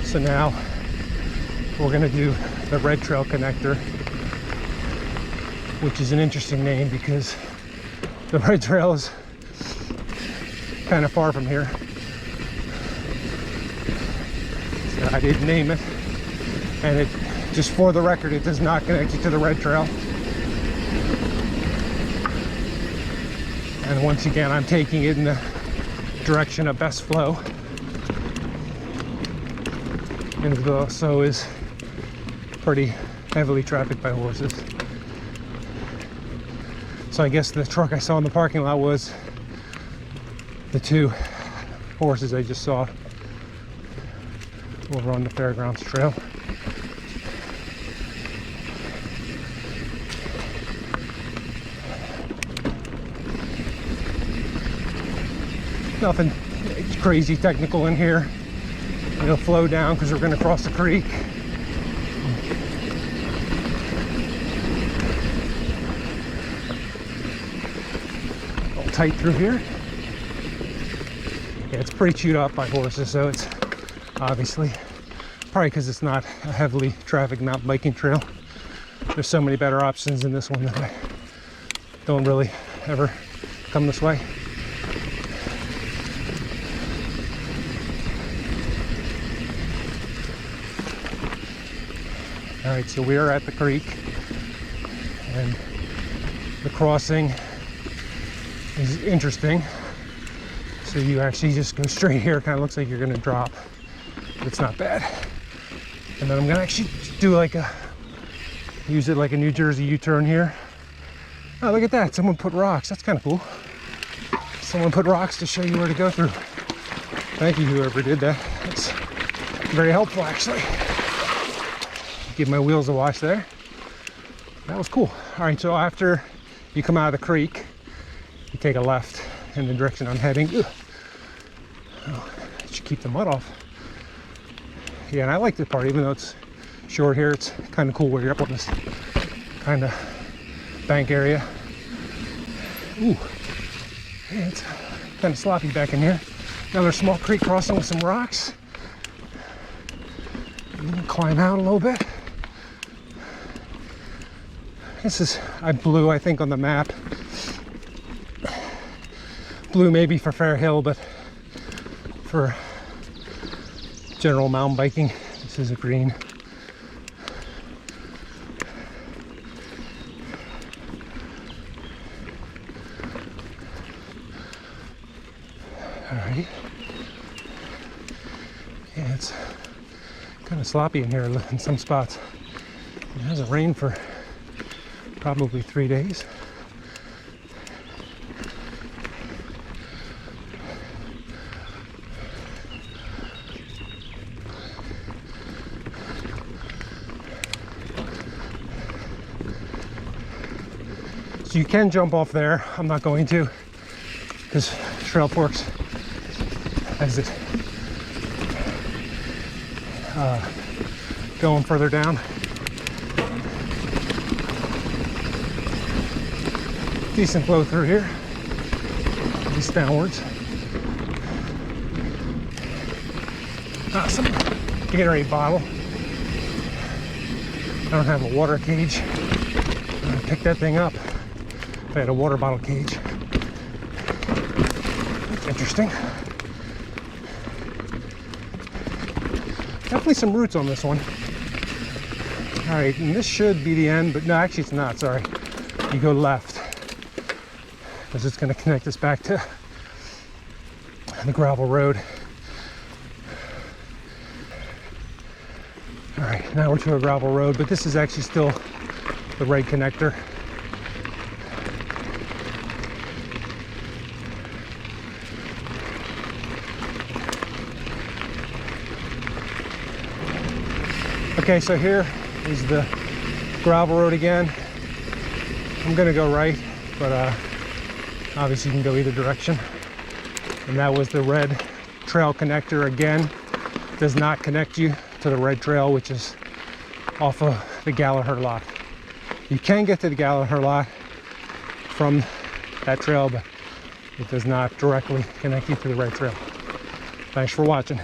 So now we're gonna do the Red Trail Connector, which is an interesting name because the Red Trail is kind of far from here. So I didn't name it, and it, just for the record, it does not connect you to the Red Trail. And once again, I'm taking it in the direction of best flow. And it also is pretty heavily trafficked by horses. So I guess the truck I saw in the parking lot was the two horses I just saw over on the Fairgrounds trail. Nothing crazy technical in here. It'll flow down because we're going to cross the creek. A little tight through here. Yeah, it's pretty chewed up by horses, so it's obviously probably because it's not a heavily trafficked mountain biking trail. There's so many better options in this one that I don't really ever come this way. All right, so we are at the creek, and the crossing is interesting. So you actually just go straight here. It kind of looks like you're gonna drop, but it's not bad. And then I'm gonna actually do use it like a New Jersey U-turn here. Oh, look at that, someone put rocks. That's kind of cool. Someone put rocks to show you where to go through. Thank you, whoever did that. That's very helpful, actually. Give my wheels a wash there. That was cool. All right, so after you come out of the creek, you take a left in the direction I'm heading. Ugh. Oh, it should keep the mud off. Yeah, and I like this part, even though it's short here. It's kind of cool where you're up on this kind of bank area. Ooh, yeah, it's kind of sloppy back in here. Another small creek crossing with some rocks. Climb out a little bit. This is, blue, I think, on the map. Blue maybe for Fair Hill, but for general mountain biking, this is a green. All right. Yeah, it's kind of sloppy in here in some spots. It hasn't rained for probably 3 days. So you can jump off there. I'm not going to, because Trail Forks has it going further down. Decent flow through here, at least downwards. Some Gatorade bottle. I don't have a water cage. I'd pick that thing up if I had a water bottle cage. That's interesting. Definitely some roots on this one. All right, and this should be the end, but no, actually it's not, sorry. You go left, because it's going to connect us back to the gravel road. All right, now we're to a gravel road, but this is actually still the Red Connector. Okay, so here is the gravel road again. I'm gonna go right, but obviously you can go either direction. And that was the Red Trail Connector again. Does not connect you to the Red Trail, which is off of the Gallaher lot. You can get to the Gallaher lot from that trail, but it does not directly connect you to the Red Trail. Thanks for watching.